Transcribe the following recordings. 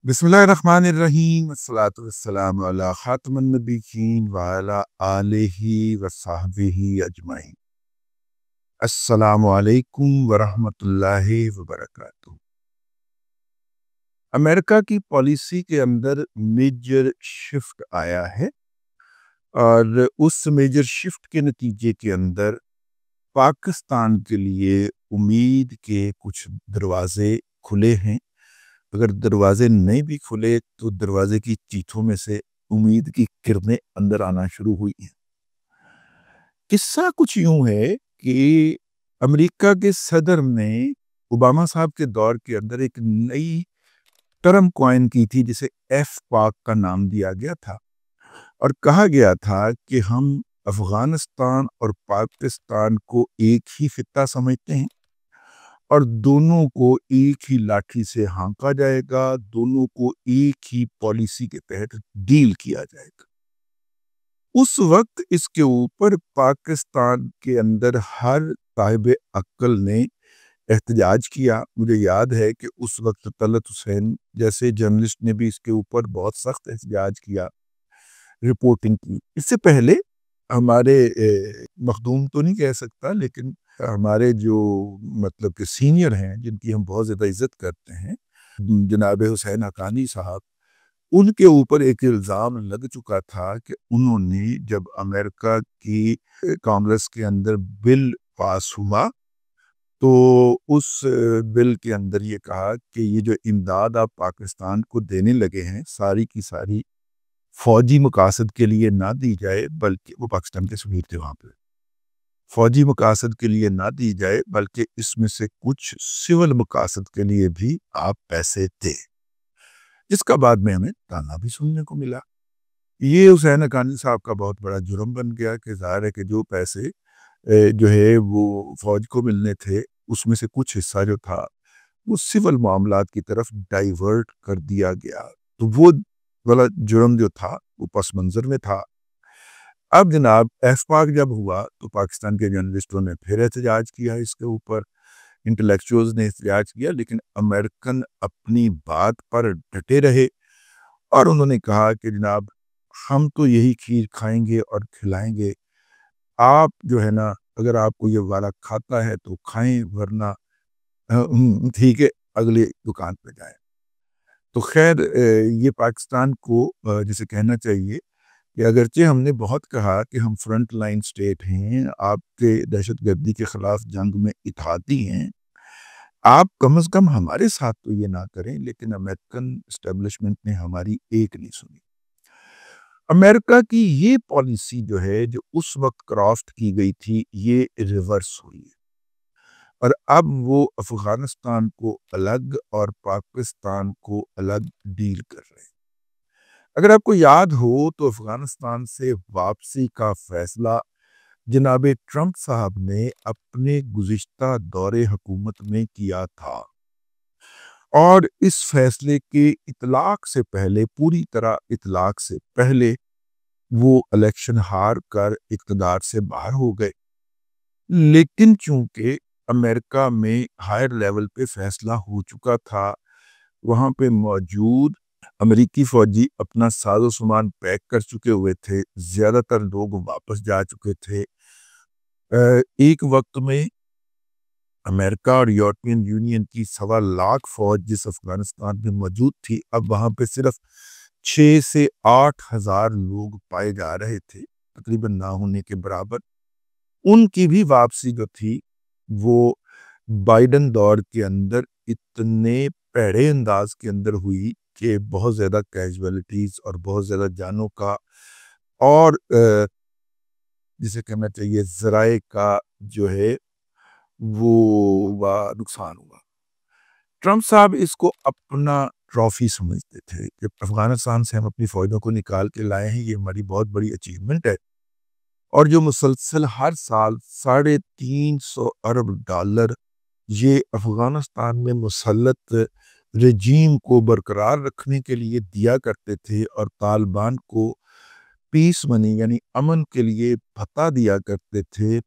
बिस्मिल्लाहिर्रहमानिर्रहीम अस्सलातु वस्सलामु अला खातमुन नबिय्यीन व अला आलिहि व सहबिही अजमईन। अस्सलामु अलैकुम व रहमतुल्लाहि व बरकातुहू। अमेरिका की पॉलिसी के अंदर मेजर शिफ्ट आया है और उस मेजर शिफ्ट के नतीजे के अंदर पाकिस्तान के लिए उम्मीद के कुछ दरवाजे खुले हैं। अगर दरवाजे नहीं भी खुले तो दरवाजे की चीथों में से उम्मीद की किरणें अंदर आना शुरू हुई हैं। किस्सा कुछ यूं है कि अमेरिका के सदर ने ओबामा साहब के दौर के अंदर एक नई टर्म कॉइन की थी जिसे एफ पाक का नाम दिया गया था और कहा गया था कि हम अफगानिस्तान और पाकिस्तान को एक ही खित्ता समझते हैं और दोनों को एक ही लाठी से हाँका जाएगा, दोनों को एक ही पॉलिसी के तहत डील किया जाएगा। उस वक्त इसके ऊपर पाकिस्तान के अंदर हर साहिब अक्ल ने एहतजाज किया। मुझे याद है कि उस वक्त तलत हुसैन जैसे जर्नलिस्ट ने भी इसके ऊपर बहुत सख्त एहतजाज किया, रिपोर्टिंग की। इससे पहले हमारे मखदूम तो नहीं कह सकता, लेकिन हमारे जो मतलब कि सीनियर हैं जिनकी हम बहुत ज़्यादा इज्जत करते हैं, जनाब हुसैन हक्कानी साहब, उनके ऊपर एक इल्ज़ाम लग चुका था कि उन्होंने जब अमेरिका की कांग्रेस के अंदर बिल पास हुआ तो उस बिल के अंदर ये कहा कि ये जो इमदाद आप पाकिस्तान को देने लगे हैं सारी की सारी फौजी मकासद के लिए ना दी जाए, बल्कि वो पाकिस्तान के सफीर थे वहाँ पे, फौजी मकासद के लिए ना दी जाए बल्कि इसमें से कुछ सिविल मकासद के लिए भी आप पैसे दें, जिसका बाद में हमें ताना भी सुनने को मिला। ये हुसैन हक्कानी साहब का बहुत बड़ा जुर्म बन गया कि ज़ाहिर है कि जो पैसे जो है वो फौज को मिलने थे उसमें से कुछ हिस्सा जो था वो सिविल मामलात की तरफ डाइवर्ट कर दिया गया। तो वो वाला जुर्म जो था वो पस मंजर में था। अब जनाब एफपाक जब हुआ तो पाकिस्तान के जर्नलिस्टों ने फिर एहतजाज किया इसके ऊपर, इंटेलेक्चुअल्स ने एहतजाज किया, लेकिन अमेरिकन अपनी बात पर डटे रहे और उन्होंने कहा कि जनाब हम तो यही खीर खाएंगे और खिलाएंगे, आप जो है ना अगर आपको ये वाला खाता है तो खाएं, वरना ठीक है अगली दुकान पे जाएं। तो खैर ये पाकिस्तान को जिसे कहना चाहिए कि अगरचे हमने बहुत कहा कि हम फ्रंट लाइन स्टेट हैं, आपके दहशतगर्दी के खिलाफ जंग में इत्तेहादी हैं, आप कम से कम हमारे साथ तो ये ना करें, लेकिन अमेरिकन एस्टेब्लिशमेंट ने हमारी एक नहीं सुनी। अमेरिका की ये पॉलिसी जो है जो उस वक्त क्राफ्ट की गई थी ये रिवर्स हुई है और अब वो अफगानिस्तान को अलग और पाकिस्तान को अलग डील कर रहे हैं। अगर आपको याद हो तो अफगानिस्तान से वापसी का फैसला जनाब ट्रंप साहब ने अपने गुज़िश्ता दौरे हुकूमत में किया था और इस फैसले के इतलाक से पहले, पूरी तरह इतलाक से पहले, वो इलेक्शन हार कर इक़्तिदार से बाहर हो गए। लेकिन चूंकि अमेरिका में हायर लेवल पे फैसला हो चुका था, वहाँ पे मौजूद अमेरिकी फौजी अपना साजो सामान पैक कर चुके हुए थे, ज़्यादातर लोग वापस जा चुके थे। एक वक्त में अमेरिका और यूरोपियन यूनियन की 1.25 लाख फौज जिस अफगानिस्तान में मौजूद थी, अब वहाँ पे सिर्फ 6 से 8 हज़ार लोग पाए जा रहे थे, तकरीबन ना होने के बराबर। उनकी भी वापसी जो थी वो बाइडन दौर के अंदर इतने भैड़े अंदाज के अंदर हुई कि बहुत ज़्यादा कैजुअलिटीज़ और बहुत ज़्यादा जानों का और जिसे कहना चाहिए ज़राए का जो है वो नुकसान हुआ। ट्रंप साहब इसको अपना ट्रॉफी समझते थे कि अफगानिस्तान से हम अपनी फौजों को निकाल के लाए हैं, ये हमारी बहुत बड़ी अचीवमेंट है। और जो मुसलसल हर साल $350 अरब ये अफगानिस्तान में मुसल्लत रजीम को बरकरार रखने के लिए दिया करते थे और तालिबान को पीस मनी यानी अमन के लिए भत्ता दिया करते थे,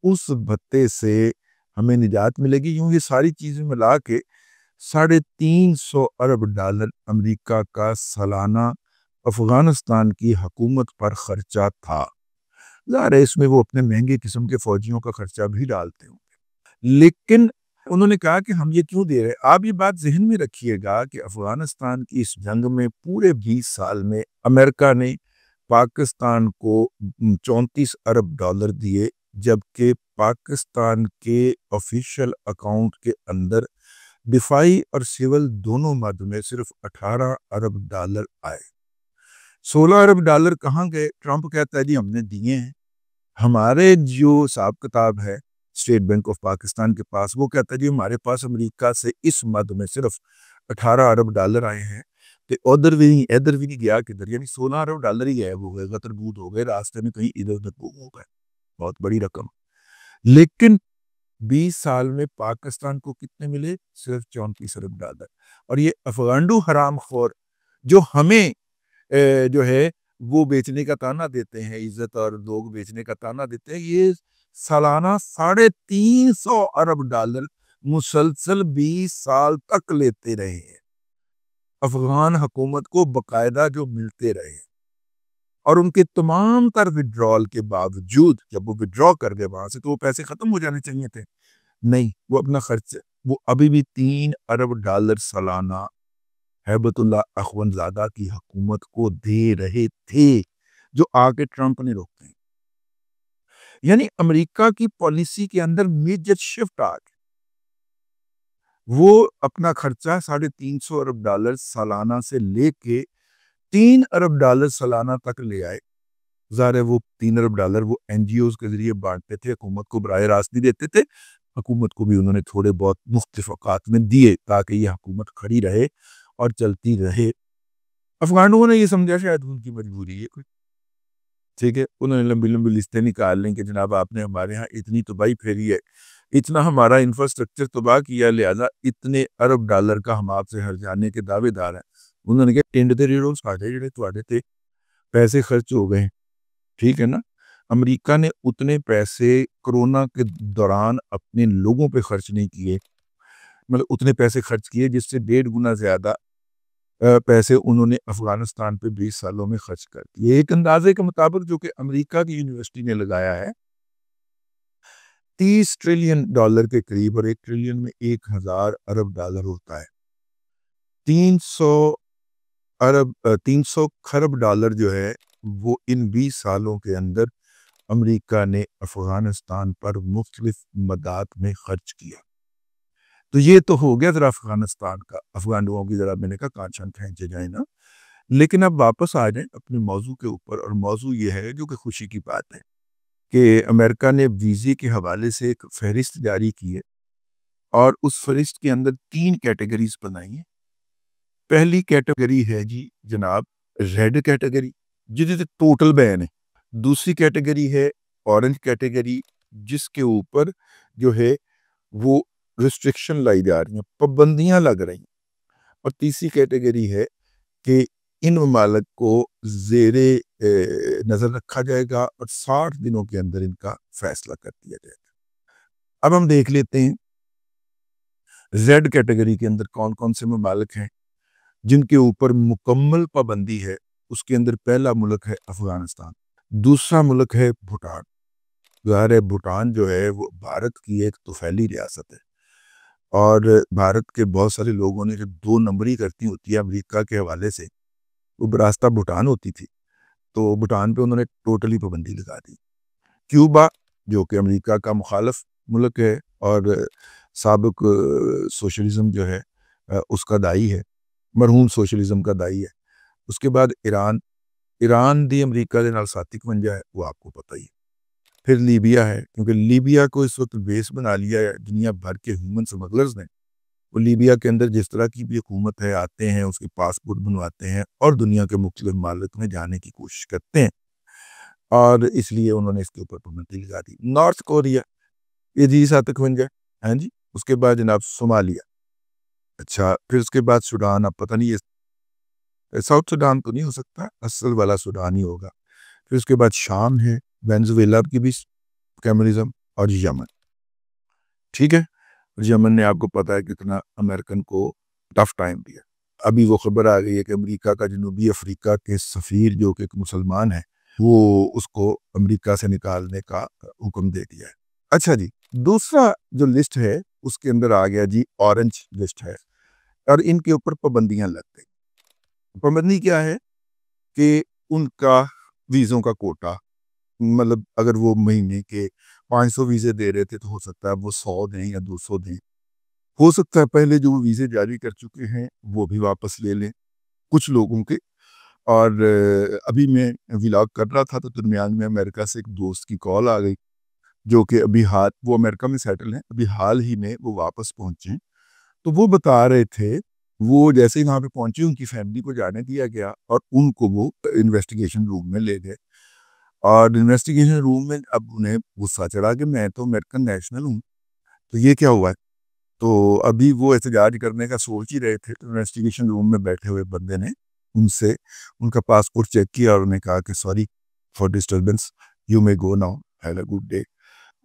उस भत्ते से हमें निजात मिलेगी। यूं ये सारी चीज़ें मिला के $350 अमेरिका का सालाना अफगानिस्तान की हुकूमत पर खर्चा था। ज़ाहिर है इसमें वो अपने महंगे किस्म के फौजियों का खर्चा भी डालते होंगे, लेकिन उन्होंने कहा कि हम ये क्यों दे रहे हैं। आप ये बात जहन में रखिएगा कि अफगानिस्तान की इस जंग में पूरे 20 साल में अमेरिका ने पाकिस्तान को $34 अरब दिए, जबकि पाकिस्तान के ऑफिशियल अकाउंट के अंदर दिफाई और सिविल दोनों मद में सिर्फ $18 अरब आए। $16 अरब कहाँ गए? ट्रंप कहता है जी हमने दिए हैं। हमारे जो हिसाब किताब है स्टेट बैंक ऑफ पाकिस्तान के पास, वो कहता है जी हमारे पास अमेरिका से इस मद में सिर्फ $18 अरब आए हैं, तो उधर भी नहीं इधर भी नहीं गया किधर, यानी $16 ही गायब हो गए, गतरबूत हो गए, रास्ते में कहीं इधर उधर गुम हो गए। बहुत बड़ी रकम। लेकिन 20 साल में पाकिस्तान को कितने मिले? सिर्फ $34 अरब। और ये अफगांडू हराम खोर जो हमें जो है वो बेचने का ताना देते हैं, इज्जत और लोग बेचने का ताना देते हैं, ये सालाना $350 मुसलसल 20 साल तक लेते रहे हैं अफगान हुकूमत को, बकायदा जो मिलते रहे। और उनके तमाम तर विड्रॉल के बावजूद जब वो विड्रॉ कर गए वहां से, तो वो पैसे खत्म हो जाने चाहिए थे। नहीं, वो अपना खर्च, वो अभी भी $3 अरब सालाना हैबतुल्लाह अखवंदजादा की हुकूमत को दे रहे थे, जो आके ट्रंप ने रोके। यानी अमेरिका की पॉलिसी के अंदर मेजर शिफ्ट आ गई। वो अपना खर्चा $350 सालाना से लेके $3 अरब सालाना तक ले आए। ज़ाहिर है वो $3 अरब वो एनजीओज के जरिए बांटते थे, हुकूमत को बराह रास्त नहीं देते थे। हुकूमत को भी उन्होंने थोड़े बहुत मुख्तलिफ औकात में दिए ताकि ये हुकूमत खड़ी रहे और चलती रहे। अफगानों ने ये समझा शायद उनकी मजबूरी है कोई, ठीक है। उन्होंने लंबी लंबी लिस्टें निकाल लें कि जनाब आपने हमारे यहाँ इतनी तबाही फेरी है, इतना हमारा इंफ्रास्ट्रक्चर तबाह किया, लिहाजा इतने $अरब का हम आपसे हर जाने के दावेदार हैं। उन्होंने कहा टिंड दे रेड़ो साढ़े जेड़े तुहाडे ते पैसे खर्च हो गए, ठीक है ना। अमेरिका ने उतने पैसे कोरोना के दौरान अपने लोगों पे खर्च नहीं किए, मतलब उतने पैसे खर्च किए जिससे 1.5 गुना ज्यादा पैसे उन्होंने अफगानिस्तान पे 20 सालों में खर्च कर दिए। एक अंदाजे के मुताबिक जो कि अमेरिका की यूनिवर्सिटी ने लगाया है, $30 ट्रिलियन के करीब, और 1 ट्रिलियन में 1000 अरब होता है। 300 खरब डॉलर जो है वो इन 20 सालों के अंदर अमेरिका ने अफगानिस्तान पर मुख्तलिफ मदाद में खर्च किया। तो ये तो हो गया जरा अफगानिस्तान का, अफगानों की जरा मैंने कहा कांचन खींचे जाए ना। लेकिन अब वापस आ जाए अपने मौजू के ऊपर, और मौजू ये है जो कि खुशी की बात है कि अमेरिका ने वीज़े के हवाले से एक फहरिस्त जारी की है, और उस फहरिस्त के अंदर 3 कैटेगरीज बनाई हैं। पहली कैटेगरी है जी जनाब रेड कैटेगरी, जिससे टोटल बैन है। दूसरी कैटेगरी है ऑरेंज कैटेगरी, जिसके ऊपर जो है वो रिस्ट्रिक्शन लाई जा रही हैं, पाबंदियां लग रही हैं। और तीसरी कैटेगरी है कि इन ममालिक को ज़ेरे नज़र रखा जाएगा और 60 दिनों के अंदर इनका फैसला कर दिया जाएगा। अब हम देख लेते हैं जेड कैटेगरी के अंदर कौन कौन से ममालिक हैं जिनके ऊपर मुकम्मल पाबंदी है। उसके अंदर पहला मुल्क है अफगानिस्तान, दूसरा मुल्क है भूटान। ज़ाहिर है भूटान जो है वो भारत की एक तोफैली रियासत है, और भारत के बहुत सारे लोगों ने जब 2 नंबरी करती होती है अमेरिका के हवाले से, वो बरास्ता भूटान होती थी, तो भूटान पे उन्होंने टोटली पाबंदी लगा दी। क्यूबा जो कि अमेरिका का मुखालफ मुल्क है और साबिक सोशलिज्म जो है उसका दाई है, मरहूम सोशलिज्म का दाई है। उसके बाद ईरान, ईरान दी अमेरिका के नाल साथी बन जाए, वो आपको पता ही है। फिर लीबिया है, क्योंकि लीबिया को इस वक्त बेस बना लिया है दुनिया भर के ह्यूमन स्मगलर्स ने। वो लीबिया के अंदर जिस तरह की भी हुकूमत है आते हैं, उसके पासपोर्ट बनवाते हैं और दुनिया के मुख्तलिफ मालिक में जाने की कोशिश करते हैं, और इसलिए उन्होंने इसके ऊपर पाबंदी लगा दी। नॉर्थ कोरिया, ये जी सातक बन जाए, हाँ जी। उसके बाद जनाब सोमालिया, अच्छा फिर उसके बाद सूडान, अब पता नहीं ये साउथ सूडान तो नहीं हो सकता, असल वाला सूडान ही होगा। फिर उसके बाद शाम है, वेनेजुएला की भी कम्युनिज्म, और यमन, ठीक है। यमन ने आपको पता है कितना अमेरिकन को टफ टाइम दिया। अभी वो खबर आ गई है कि अमेरिका का जनूबी अफ्रीका के सफ़ीर जो कि एक मुसलमान है, वो उसको अमेरिका से निकालने का हुक्म दे दिया है। अच्छा जी, दूसरा जो लिस्ट है उसके अंदर आ गया जी ऑरेंज लिस्ट है और इनके ऊपर पाबंदियां लग गई। पाबंदी क्या है कि उनका वीज़ों का कोटा, मतलब अगर वो महीने के 500 वीज़े दे रहे थे तो हो सकता है वो 100 दें या 200 दें। हो सकता है पहले जो वीज़े जारी कर चुके हैं वो भी वापस ले लें कुछ लोगों के। और अभी मैं व्लॉग कर रहा था तो दरमियान में अमेरिका से एक दोस्त की कॉल आ गई, जो कि अभी हाल वो अमेरिका में सेटल हैं, अभी हाल ही में वो वापस पहुँचे हैं। तो वो बता रहे थे, वो जैसे ही वहाँ पे पहुँचे उनकी फैमिली को जाने दिया गया और उनको वो इन्वेस्टिगेशन रूम में ले गए। और इन्वेस्टिगेशन रूम में अब उन्हें गुस्सा चढ़ा कि मैं तो अमेरिकन नेशनल हूँ, तो ये क्या हुआ है? तो अभी वो एहतजाज करने का सोच ही रहे थे, तो इन्वेस्टिगेशन रूम में बैठे हुए बंदे ने उनसे उनका पासपोर्ट चेक किया और उन्हें कहा कि sorry for disturbance, you may go now, have a good day.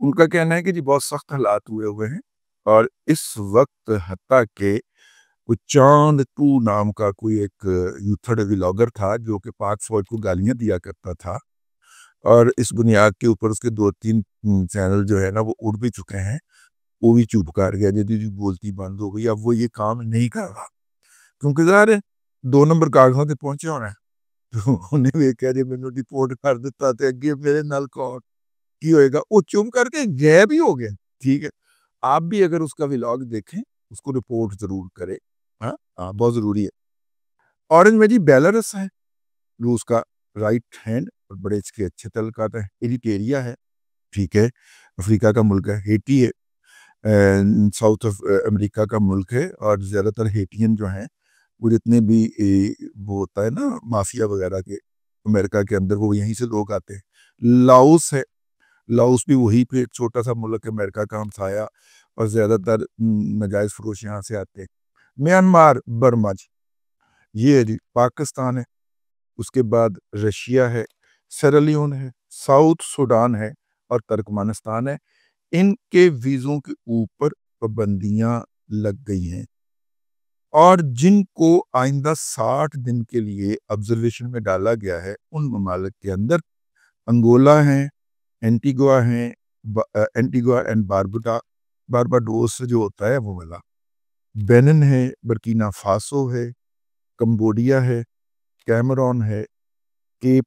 उनका कहना है कि जी बहुत सख्त हालात हुए हुए हैं और इस वक्त हत्ता के कोई चांद टू नाम का कोई एक यूथर्ड व्लॉगर था जो कि पाक फौज को गालियां दिया करता था, और इस बुनियाद के ऊपर उसके 2-3 चैनल जो है ना वो उड़ भी चुके हैं। वो भी चुप कर गया, जी बोलती बंद हो गई, अब वो ये काम नहीं कर रहा क्योंकि ज़ाहिर है 2 नंबर कागज़ों ते पहुंचे होना है। तो उन्हें वेख्या जी मैनू रिपोर्ट कर दिता ते अगे मेरे नाल कौन की होएगा, वो चुप करके गायब ही हो गया। ठीक है, आप भी अगर उसका व्लॉग देखें, उसको रिपोर्ट ज़रूर करें। हाँ, हाँ, बहुत ज़रूरी है। ऑरेंज में जी बेलारूस है, रूस का राइट हैंड और बड़े इसके अच्छे तल्लुकात हैं। एरिट्रिया है, ठीक है, अफ्रीका का मुल्क है। हेटी है, साउथ अमेरिका का मुल्क है और ज़्यादातर हेटियन जो हैं वो जितने भी वो होता है ना माफिया वगैरह के अमेरिका के अंदर, वो यहीं से लोग आते हैं। लाओस है, लाओस भी वही पे एक छोटा सा मुल्क है, अमेरिका का हमसाया, और ज़्यादातर नाजायज़ फरोश यहाँ से आते हैं। म्यांमार, बर्मा जी, ये है जी, पाकिस्तान है, उसके बाद रशिया है, सेरालियोन है, साउथ सूडान है और तुर्कमेनिस्तान है। इनके वीज़ों के ऊपर पाबंदियां लग गई हैं और जिनको आइंदा 60 दिन के लिए ऑब्जर्वेशन में डाला गया है उन ममालिक के अंदर अंगोला है, एंटीगुआ है, एंटीगुआ एंड बारबुडा, बारबाडोस जो होता है वो वाला, बेनिन है, बर्किना फासो है, कंबोडिया है, कैमरून है, केप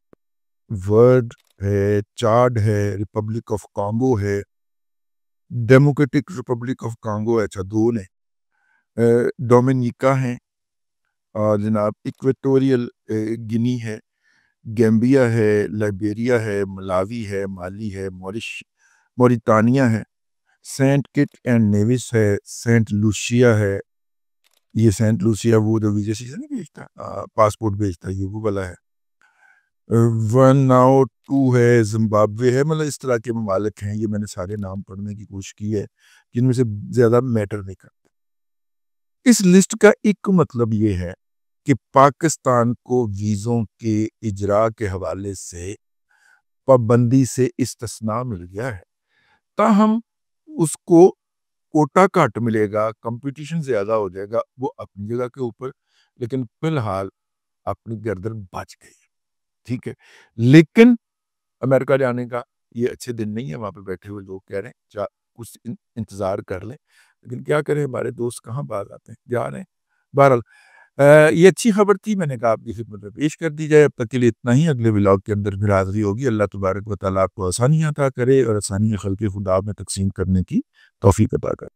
वर्ड है, चाड है, रिपब्लिक ऑफ कॉन्गो है, डेमोक्रेटिक रिपब्लिक ऑफ कॉन्गो, अच्छा दो ने, डोमिनिका है, और जनाब इक्वेटोरियल गिनी है, गैम्बिया है, लाइबेरिया है, मलावी है, माली है, मौरितानिया है, सेंट किट एंड नेविस है, सेंट लूसिया है। ये सेंट लूसिया वो जो विजय सीजन नहीं भेजता, पासपोर्ट भेजता है, ये वो वाला है। वन नाउ टू है, जिम्बाब्वे है, मतलब इस तरह के ममालिक हैं। ये मैंने सारे नाम पढ़ने की कोशिश की है जिनमें से ज़्यादा मैटर नहीं करता। इस लिस्ट का एक मतलब ये है कि पाकिस्तान को वीज़ों के इजरा के हवाले से पाबंदी से इस्तिस्ना मिल गया है। ताहम उसको कोटा घट मिलेगा, कंपटीशन ज़्यादा हो जाएगा, वो अपनी जगह के ऊपर, लेकिन फ़िलहाल अपनी गर्दन बच गई, ठीक है। लेकिन अमेरिका जाने का ये अच्छे दिन नहीं है, वहाँ पे बैठे हुए लोग कह रहे हैं कुछ इंतज़ार कर लें, लेकिन क्या करें, हमारे दोस्त कहाँ बाज आते हैं, जा रहे हैं। बहरहाल ये अच्छी खबर थी, मैंने कहा आपकी खिदमत में पेश कर दी जाए। अब तक के लिए इतना ही, अगले व्लॉग के अंदर फिर हाज़िरी होगी। अल्लाह तबारक व तआला आपको आसानियाँ अता करे और आसानियाँ खल्क़े खुदा में तक़सीम करने की तौफ़ीक अता करे।